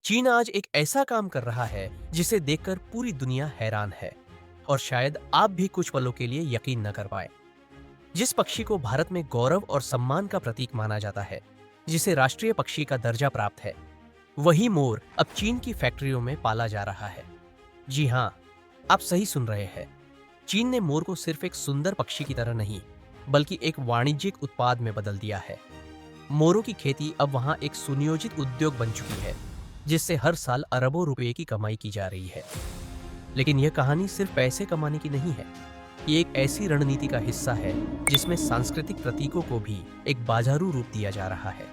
चीन आज एक ऐसा काम कर रहा है जिसे देखकर पूरी दुनिया हैरान है और शायद आप भी कुछ पलों के लिए यकीन न कर पाए। जिस पक्षी को भारत में गौरव और सम्मान का प्रतीक माना जाता है, जिसे राष्ट्रीय पक्षी का दर्जा प्राप्त है, वही मोर अब चीन की फैक्ट्रियों में पाला जा रहा है। जी हाँ, आप सही सुन रहे हैं। चीन ने मोर को सिर्फ एक सुंदर पक्षी की तरह नहीं, बल्कि एक वाणिज्यिक उत्पाद में बदल दिया है। मोरों की खेती अब वहां एक सुनियोजित उद्योग बन चुकी है, जिससे हर साल अरबों रुपए की कमाई की जा रही है। लेकिन यह कहानी सिर्फ पैसे कमाने की नहीं है। ये एक ऐसी रणनीति का हिस्सा है जिसमें सांस्कृतिक प्रतीकों को भी एक बाजारू रूप दिया जा रहा है।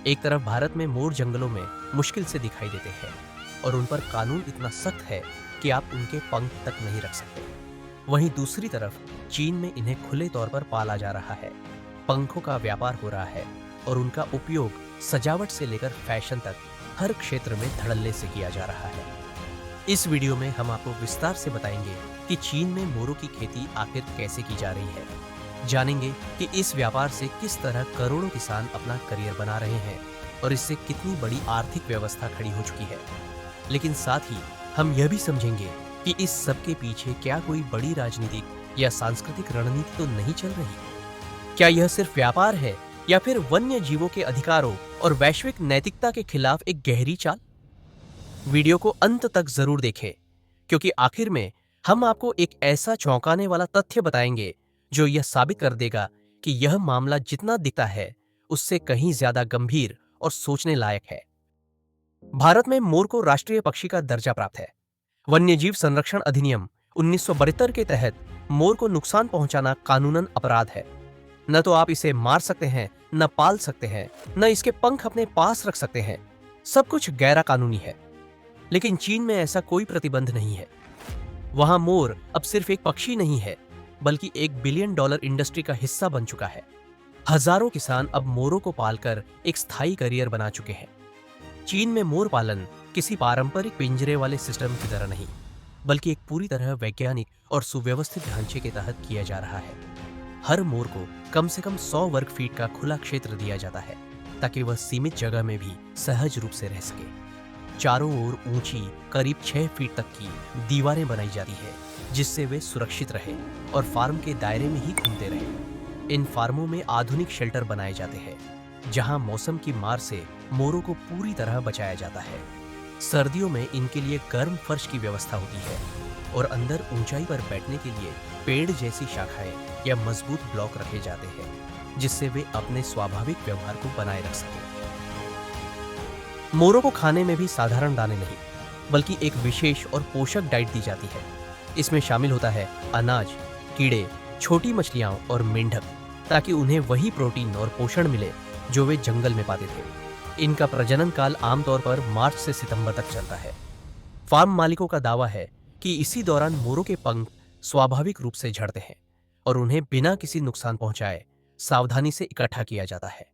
एक तरफ भारत में मोर जंगलों में मुश्किल से दिखाई देते हैं और उन पर कानून इतना सख्त है कि आप उनके पंख तक नहीं रख सकते। वहीं दूसरी तरफ चीन में इन्हें खुले तौर पर पाला जा रहा है, पंखों का व्यापार हो रहा है और उनका उपयोग सजावट से लेकर फैशन तक हर क्षेत्र में धड़ल्ले से किया जा रहा है। इस वीडियो में हम आपको विस्तार से बताएंगे कि चीन में मोरों की खेती आखिर कैसे की जा रही है। जानेंगे कि इस व्यापार से किस तरह करोड़ों किसान अपना करियर बना रहे हैं और इससे कितनी बड़ी आर्थिक व्यवस्था खड़ी हो चुकी है। लेकिन साथ ही हम यह भी समझेंगे कि इस सब के पीछे क्या कोई बड़ी राजनीतिक या सांस्कृतिक रणनीति तो नहीं चल रही। क्या यह सिर्फ व्यापार है या फिर वन्य जीवों के अधिकारों और वैश्विक नैतिकता के खिलाफ एक गहरी चाल? वीडियो को अंत तक जरूर देखें, क्योंकि आखिर में हम आपको एक ऐसा चौंकाने वाला तथ्य बताएंगे जो यह साबित कर देगा कि यह मामला जितना दिखता है उससे कहीं ज्यादा गंभीर और सोचने लायक है। भारत में मोर को राष्ट्रीय पक्षी का दर्जा प्राप्त है। वन्यजीव संरक्षण अधिनियम 1972 के तहत मोर को नुकसान पहुंचाना कानूनन अपराध है। न तो आप इसे मार सकते हैं, न पाल सकते हैं, न इसके पंख अपने पास रख सकते हैं। सब कुछ गैर कानूनी है। लेकिन चीन में ऐसा कोई प्रतिबंध नहीं है। वहां मोर अब सिर्फ एक पक्षी नहीं है, बल्कि $1 बिलियन इंडस्ट्री का हिस्सा बन चुका है। हजारों किसान अब मोरों को पालकर एक स्थायी करियर बना चुके हैं। चीन में मोर पालन किसी पारंपरिक पिंजरे वाले सिस्टम की तरह नहीं, बल्कि एक पूरी तरह वैज्ञानिक और सुव्यवस्थित ढांचे के तहत किया जा रहा है। हर मोर को कम से कम 100 वर्ग फीट का खुला क्षेत्र दिया जाता है, ताकि वह सीमित जगह में भी सहज रूप से रह सके। चारों ओर ऊंची करीब 6 फीट तक की दीवारें बनाई जाती है, जिससे वे सुरक्षित रहे और फार्म के दायरे में ही घूमते रहे। इन फार्मों में आधुनिक शेल्टर बनाए जाते हैं, जहां मौसम की मार से मोरों को पूरी तरह बचाया जाता है। सर्दियों में इनके लिए गर्म फर्श की व्यवस्था होती है और अंदर ऊंचाई पर बैठने के लिए पेड़ जैसी शाखाएं या मजबूत ब्लॉक रखे जाते हैं, जिससे वे अपने स्वाभाविक व्यवहार को बनाए रख सकें। मोरों को खाने में भी साधारण दाने नहीं, बल्कि एक विशेष और पोषक डाइट दी जाती है। इसमें शामिल होता है अनाज, कीड़े, छोटी मछलियां और मेंढक, ताकि उन्हें वही प्रोटीन और पोषण मिले जो वे जंगल में पाते थे। इनका प्रजनन काल आमतौर पर मार्च से सितंबर तक चलता है। फार्म मालिकों का दावा है कि इसी दौरान मोरों के पंख स्वाभाविक रूप से झड़ते हैं और उन्हें बिना किसी नुकसान पहुंचाए सावधानी से इकट्ठा किया जाता है।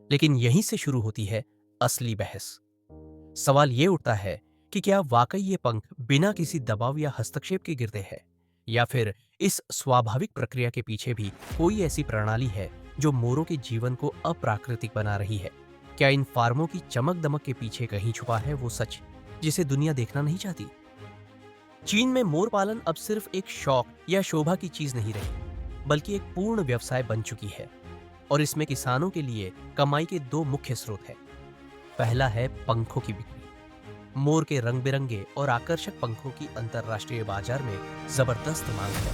लेकिन यहीं से शुरू होती है असली बहस। सवाल ये उठता है कि क्या वाकई ये पंख बिना किसी दबाव या हस्तक्षेप के गिरते हैं, या फिर इस स्वाभाविक प्रक्रिया के पीछे भी कोई ऐसी प्रणाली है जो मोरों के जीवन को अप्राकृतिक बना रही है। क्या इन फार्मों की चमक दमक के पीछे कहीं छुपा है वो सच जिसे दुनिया देखना नहीं चाहती? चीन में मोर पालन अब सिर्फ एक शौक या शोभा की चीज नहीं रही, बल्कि एक पूर्ण व्यवसाय बन चुकी है और इसमें किसानों के लिए कमाई के 2 मुख्य स्रोत हैं। पहला है पंखों की बिक्री। मोर के रंग बिरंगे और आकर्षक पंखों की अंतरराष्ट्रीय बाजार में जबरदस्त मांग है।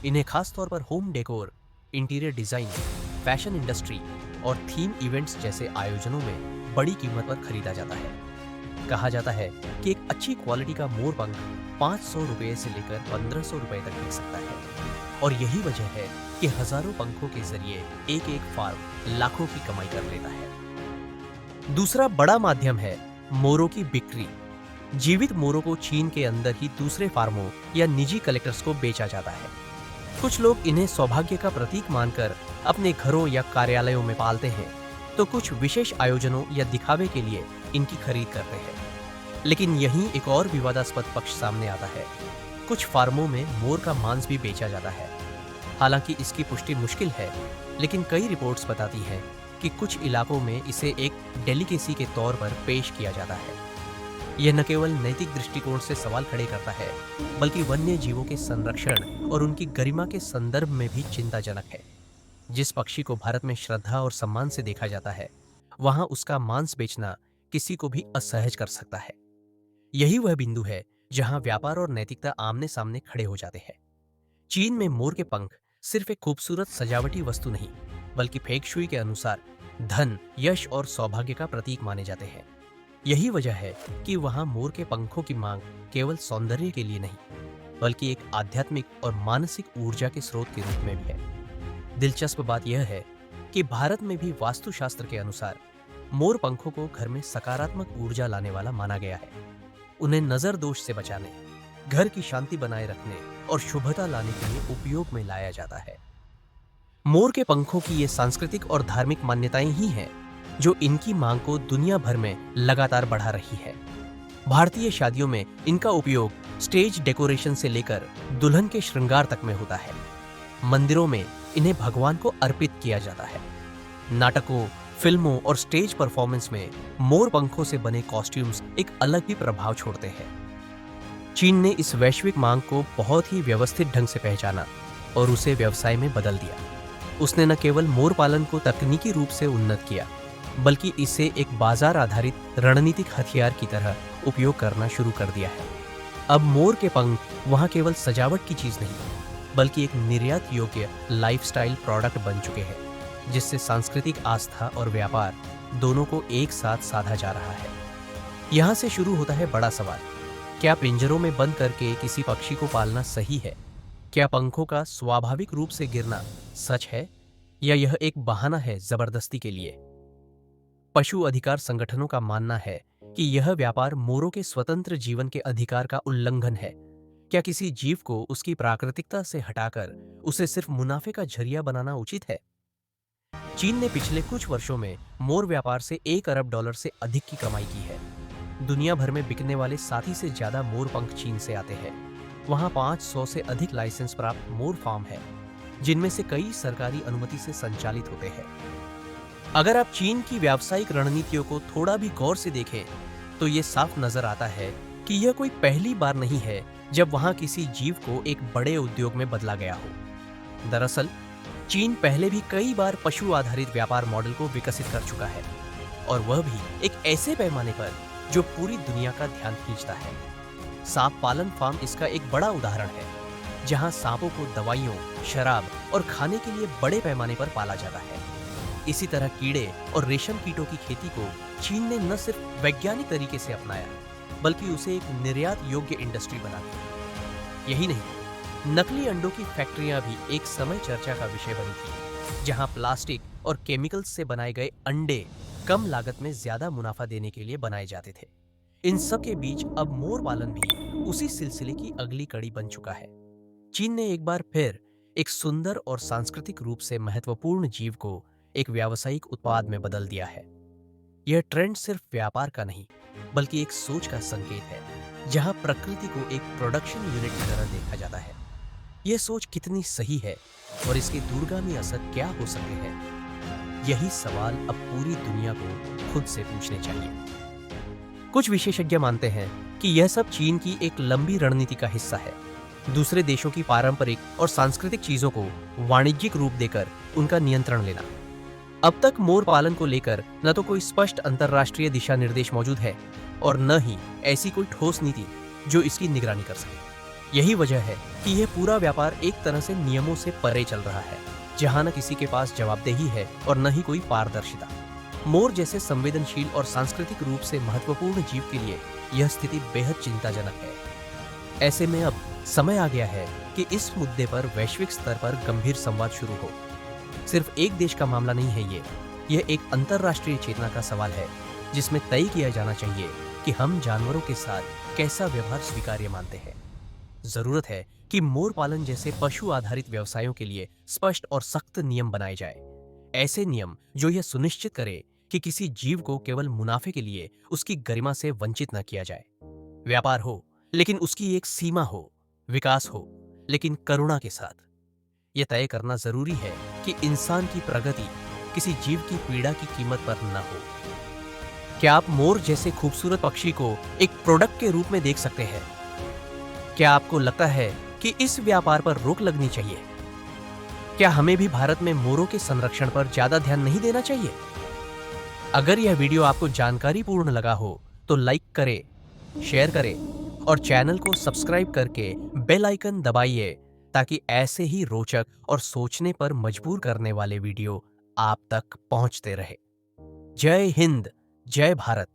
इन्हें खास तौर पर home decor, interior design, fashion industry और थीम इवेंट्स जैसे आयोजनों में बड़ी कीमत पर खरीदा जाता है। कहा जाता है कि एक अच्छी क्वालिटी का मोर पंख 500 रुपए से लेकर 1500 रुपए तक बिक सकता है और यही वजह है कि हजारों पंखों के जरिए एक एक फार्म लाखों की कमाई कर लेता है। दूसरा बड़ा माध्यम है मोरों की बिक्री। जीवित मोरों को चीन के अंदर ही दूसरे फार्मों या निजी कलेक्टर्स को बेचा जाता है। कुछ लोग इन्हें सौभाग्य का प्रतीक मानकर अपने घरों या कार्यालयों में पालते हैं, तो कुछ विशेष आयोजनों या दिखावे के लिए इनकी खरीद करते हैं। लेकिन यहीं एक और विवादास्पद पक्ष सामने आता है। कुछ फार्मों में मोर का मांस भी बेचा जाता है। हालांकि इसकी पुष्टि मुश्किल है, लेकिन कई रिपोर्ट्स बताती हैं कि कुछ इलाकों में इसे एक डेलिकेसी के तौर पर पेश किया जाता है। यह न केवल नैतिक दृष्टिकोण से सवाल खड़े करता है, बल्कि वन्य जीवों के संरक्षण और उनकी गरिमा के संदर्भ में भी चिंताजनक है। जिस पक्षी को भारत में श्रद्धा और सम्मान से देखा जाता है, वहां उसका मांस बेचना किसी को भी असहज कर सकता है। यही वह बिंदु है जहां व्यापार और नैतिकता आमने सामने खड़े हो जाते हैं। चीन में मोर के पंख सिर्फ एक खूबसूरत सजावटी वस्तु नहीं, बल्कि फेंग शुई के अनुसार धन, यश और सौभाग्य का प्रतीक माने जाते हैं। यही वजह है कि वहां मोर के पंखों की मांग केवल सौंदर्य के लिए नहीं, बल्कि एक आध्यात्मिक और मानसिक ऊर्जा के स्रोत के रूप में भी है। दिलचस्प बात यह है कि भारत में भी वास्तुशास्त्र के अनुसार मोर पंखों को घर में सकारात्मक ऊर्जा लाने वाला माना गया है। उन्हें नजर दोष से बचाने, घर की शांति बनाए रखने और शुभता लाने के लिए उपयोग में लाया जाता है। मोर के पंखों की ये सांस्कृतिक और धार्मिक मान्यताएं ही हैं जो इनकी मांग को दुनिया भर में लगातार बढ़ा रही है। भारतीय शादियों में इनका उपयोग स्टेज डेकोरेशन से लेकर दुल्हन के श्रृंगार तक में होता है। मंदिरों में इन्हें भगवान को अर्पित किया जाता है। नाटकों, फिल्मों और स्टेज परफॉर्मेंस में मोर पंखों से बने कॉस्ट्यूम्स एक अलग ही प्रभाव छोड़ते हैं। चीन ने इस वैश्विक मांग को बहुत ही व्यवस्थित ढंग से पहचाना और उसे व्यवसाय में बदल दिया। उसने न केवल मोर पालन को तकनीकी रूप से उन्नत किया, बल्कि इसे एक बाजार आधारित रणनीतिक हथियार की तरह उपयोग करना शुरू कर दिया है। अब मोर के पंख वहां केवल सजावट की चीज नहीं, बल्कि एक निर्यात योग्य लाइफस्टाइल प्रोडक्ट बन चुके हैं, जिससे सांस्कृतिक आस्था और व्यापार दोनों को एक साथ साधा जा रहा है। यहाँ से शुरू होता है बड़ा सवाल, क्या पिंजरों में बंद करके किसी पक्षी को पालना सही है? क्या पंखों का स्वाभाविक रूप से गिरना सच है, या यह एक बहाना है जबरदस्ती के लिए? पशु अधिकार संगठनों का मानना है कि यह व्यापार मोरों के स्वतंत्र जीवन के अधिकार का उल्लंघन है। क्या किसी जीव को उसकी प्राकृतिकता से हटाकर उसे सिर्फ मुनाफे का जरिया बनाना उचित है? चीन ने पिछले कुछ वर्षों में मोर व्यापार से $1 अरब से अधिक की कमाई की है। दुनिया भर में बिकने वाले 60 से ज्यादा मोर पंख चीन से आते हैं। वहां 500 से अधिक लाइसेंस प्राप्त मोर फार्म है, जिनमें से कई सरकारी अनुमति से संचालित होते हैं। अगर आप चीन की व्यावसायिक रणनीतियों को थोड़ा भी गौर से देखें, तो ये साफ नजर आता है कि यह कोई पहली बार नहीं है जब वहां किसी जीव को एक बड़े उद्योग में बदला गया हो। दरअसल चीन पहले भी कई बार पशु आधारित व्यापार मॉडल को विकसित कर चुका है, और वह भी एक ऐसे पैमाने पर जो पूरी दुनिया का ध्यान खींचता है। सांप पालन फार्म इसका एक बड़ा उदाहरण है, जहां सांपों को दवाइयों, शराब और खाने के लिए बड़े पैमाने पर पाला जाता है। इसी तरह कीड़े और रेशम कीटों की खेती को चीन ने न सिर्फ वैज्ञानिक तरीके से अपनाया, बल्कि उसे एक निर्यात योग्य इंडस्ट्री बना दिया। यही नहीं, नकली अंडों की फैक्ट्रियां भी एक समय चर्चा का विषय बनी थी, जहां प्लास्टिक और केमिकल्स से बनाए गए अंडे कम लागत में ज्यादा मुनाफा देने के लिए बनाए जाते थे। इन सब के बीच अब मोर पालन भी उसी सिलसिले की अगली कड़ी बन चुका है। चीन ने एक बार फिर एक सुंदर और सांस्कृतिक रूप से महत्वपूर्ण जीव को एक व्यावसायिक उत्पाद में बदल दिया है। यह ट्रेंड सिर्फ व्यापार का नहीं, बल्कि एक सोच का संकेत है, जहां प्रकृति को एक प्रोडक्शन यूनिट की तरह देखा जाता है। यह सोच कितनी सही है और इसके दूरगामी असर क्या हो सकते हैं? यही सवाल अब पूरी दुनिया को खुद से पूछने चाहिए। कुछ विशेषज्ञ मानते हैं कि यह सब चीन की एक लंबी रणनीति का हिस्सा है, दूसरे देशों की पारंपरिक और सांस्कृतिक चीजों को वाणिज्यिक रूप देकर उनका नियंत्रण लेना। अब तक मोर पालन को लेकर न तो कोई स्पष्ट अंतर्राष्ट्रीय दिशा निर्देश मौजूद है, और न ही ऐसी कोई ठोस नीति जो इसकी निगरानी कर सके। यही वजह है कि यह पूरा व्यापार एक तरह से नियमों से परे चल रहा है, जहां न किसी के पास जवाबदेही है और न ही कोई पारदर्शिता। मोर जैसे संवेदनशील और सांस्कृतिक रूप से महत्वपूर्ण जीव के लिए यह स्थिति बेहद चिंताजनक है। ऐसे में अब समय आ गया है कि इस मुद्दे पर वैश्विक स्तर पर गंभीर संवाद शुरू हो। सिर्फ एक देश का मामला नहीं है यह एक अंतर्राष्ट्रीय चेतना का सवाल है, जिसमें तय किया जाना चाहिए कि हम जानवरों के साथ कैसा व्यवहार स्वीकार्य मानते हैं। जरूरत है कि मोर पालन जैसे पशु आधारित व्यवसायों के लिए स्पष्ट और सख्त नियम बनाए जाए। ऐसे नियम जो यह सुनिश्चित करे कि किसी जीव को केवल मुनाफे के लिए उसकी गरिमा से वंचित न किया जाए। व्यापार हो, लेकिन उसकी एक सीमा हो, विकास हो, लेकिन करुणा के साथ। यह तय करना जरूरी है कि इंसान की प्रगति किसी जीव की पीड़ा की कीमत पर न हो। क्या आप मोर जैसे खूबसूरत पक्षी को एक प्रोडक्ट के रूप में देख सकते हैं? क्या आपको लगता है कि इस व्यापार पर रोक लगनी चाहिए? क्या हमें भी भारत में मोरों के संरक्षण पर ज्यादा ध्यान नहीं देना चाहिए? अगर यह वीडियो आपको जानकारीपूर्ण लगा हो तो लाइक करें, शेयर करें और चैनल को सब्सक्राइब करके बेल आइकन दबाइए ताकि ऐसे ही रोचक और सोचने पर मजबूर करने वाले वीडियो आप तक पहुंचते रहे। जय हिंद, जय भारत।